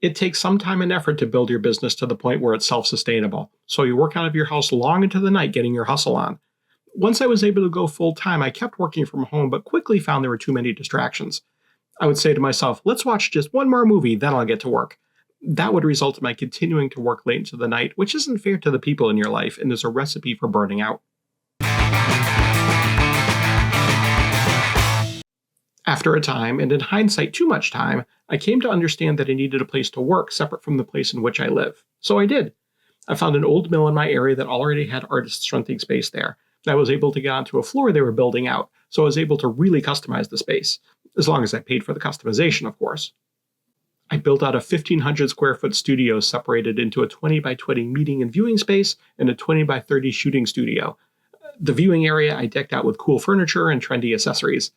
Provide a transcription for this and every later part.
It takes some time and effort to build your business to the point where it's self-sustainable. So you work out of your house long into the night getting your hustle on. Once I was able to go full time, I kept working from home, but quickly found there were too many distractions. I would say to myself, let's watch just one more movie, then I'll get to work. That would result in my continuing to work late into the night, which isn't fair to the people in your life and is a recipe for burning out. After a time, and in hindsight too much time, I came to understand that I needed a place to work separate from the place in which I live. So I did. I found an old mill in my area that already had artists renting space there. I was able to get onto a floor they were building out, so I was able to really customize the space, as long as I paid for the customization, of course. I built out a 1,500 square foot studio separated into a 20 by 20 meeting and viewing space and a 20 by 30 shooting studio. The viewing area I decked out with cool furniture and trendy accessories.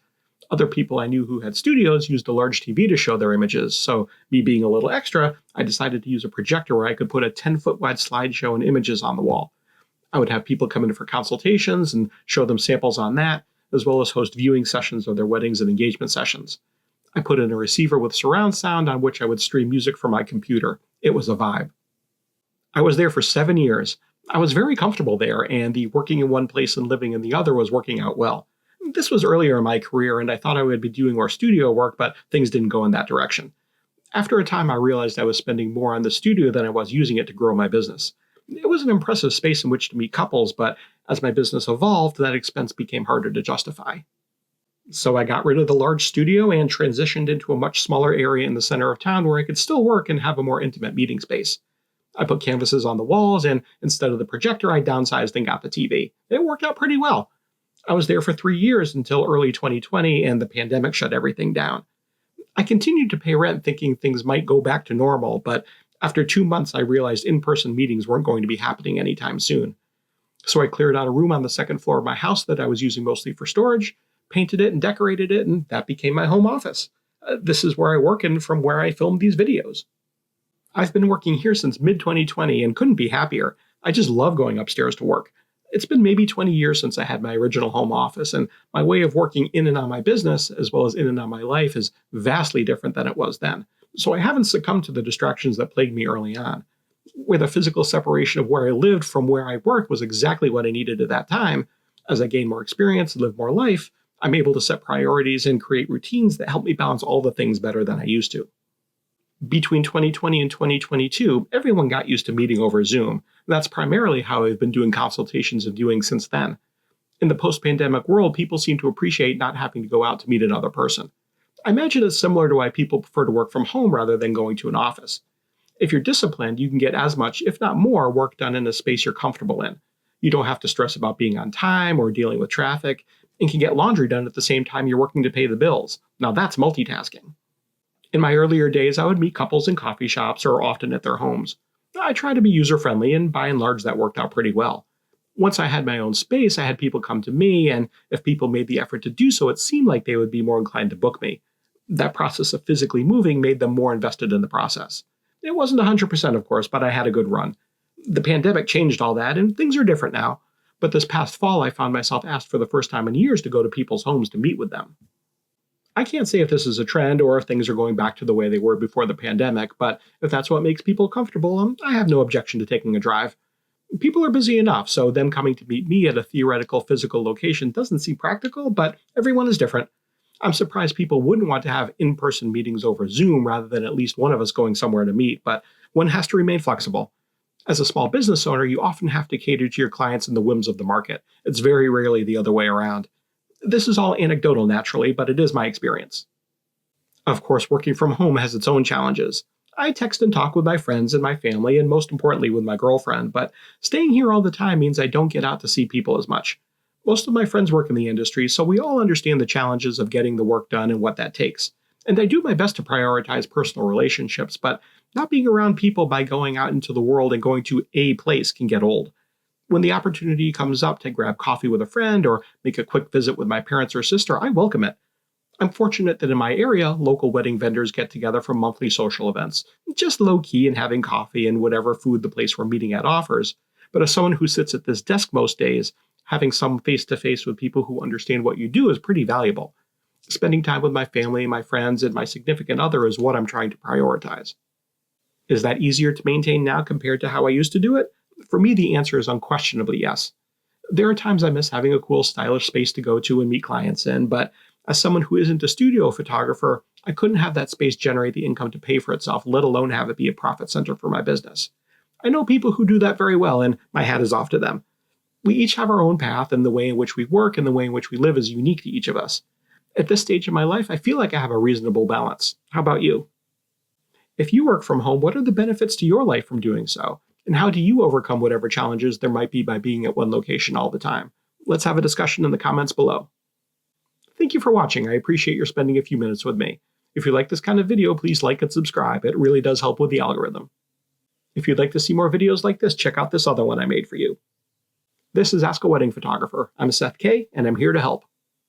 Other people I knew who had studios used a large TV to show their images, so me being a little extra, I decided to use a projector where I could put a 10-foot wide slideshow and images on the wall. I would have people come in for consultations and show them samples on that, as well as host viewing sessions of their weddings and engagement sessions. I put in a receiver with surround sound on which I would stream music from my computer. It was a vibe. I was there for 7 years. I was very comfortable there, and the working in one place and living in the other was working out well. This was earlier in my career, and I thought I would be doing more studio work, but things didn't go in that direction. After a time, I realized I was spending more on the studio than I was using it to grow my business. It was an impressive space in which to meet couples, but as my business evolved, that expense became harder to justify. So I got rid of the large studio and transitioned into a much smaller area in the center of town where I could still work and have a more intimate meeting space. I put canvases on the walls, and instead of the projector, I downsized and got the TV. It worked out pretty well. I was there for 3 years until early 2020, and the pandemic shut everything down. I continued to pay rent thinking things might go back to normal, but after 2 months, I realized in-person meetings weren't going to be happening anytime soon. So I cleared out a room on the second floor of my house that I was using mostly for storage, painted it and decorated it, and that became my home office. This is where I work and from where I filmed these videos. I've been working here since mid-2020 and couldn't be happier. I just love going upstairs to work. It's been maybe 20 years since I had my original home office, and my way of working in and on my business, as well as in and on my life, is vastly different than it was then. So I haven't succumbed to the distractions that plagued me early on. Where the physical separation of where I lived from where I worked was exactly what I needed at that time, as I gained more experience and lived more life, I'm able to set priorities and create routines that help me balance all the things better than I used to. Between 2020 and 2022, everyone got used to meeting over Zoom. That's primarily how I've been doing consultations and viewing since then. In the post-pandemic world, people seem to appreciate not having to go out to meet another person. I imagine it's similar to why people prefer to work from home rather than going to an office. If you're disciplined, you can get as much, if not more, work done in a space you're comfortable in. You don't have to stress about being on time or dealing with traffic, and can get laundry done at the same time you're working to pay the bills. Now that's multitasking. In my earlier days, I would meet couples in coffee shops or often at their homes. I try to be user-friendly, and by and large, that worked out pretty well. Once I had my own space, I had people come to me, and if people made the effort to do so, it seemed like they would be more inclined to book me. That process of physically moving made them more invested in the process. It wasn't 100%, of course, but I had a good run. The pandemic changed all that, and things are different now. But this past fall, I found myself asked for the first time in years to go to people's homes to meet with them. I can't say if this is a trend or if things are going back to the way they were before the pandemic, but if that's what makes people comfortable, I have no objection to taking a drive. People are busy enough, so them coming to meet me at a theoretical physical location doesn't seem practical, but everyone is different. I'm surprised people wouldn't want to have in-person meetings over Zoom rather than at least one of us going somewhere to meet, but one has to remain flexible. As a small business owner, you often have to cater to your clients and the whims of the market. It's very rarely the other way around. This is all anecdotal naturally, but it is my experience. Of course, working from home has its own challenges. I text and talk with my friends and my family, and most importantly with my girlfriend, but staying here all the time means I don't get out to see people as much. Most of my friends work in the industry, so we all understand the challenges of getting the work done and what that takes. And I do my best to prioritize personal relationships, but not being around people by going out into the world and going to a place can get old. When the opportunity comes up to grab coffee with a friend or make a quick visit with my parents or sister, I welcome it. I'm fortunate that in my area, local wedding vendors get together for monthly social events, just low-key and having coffee and whatever food the place we're meeting at offers. But as someone who sits at this desk most days, having some face-to-face with people who understand what you do is pretty valuable. Spending time with my family, my friends, and my significant other is what I'm trying to prioritize. Is that easier to maintain now compared to how I used to do it? For me, the answer is unquestionably yes. There are times I miss having a cool, stylish space to go to and meet clients in, but as someone who isn't a studio photographer, I couldn't have that space generate the income to pay for itself, let alone have it be a profit center for my business. I know people who do that very well, and my hat is off to them. We each have our own path, and the way in which we work and the way in which we live is unique to each of us. At this stage in my life, I feel like I have a reasonable balance. How about you? If you work from home, what are the benefits to your life from doing so? And how do you overcome whatever challenges there might be by being at one location all the time? Let's have a discussion in the comments below. Thank you for watching. I appreciate your spending a few minutes with me. If you like this kind of video, please like and subscribe. It really does help with the algorithm. If you'd like to see more videos like this, check out this other one I made for you. This is Ask a Wedding Photographer. I'm Seth K, and I'm here to help.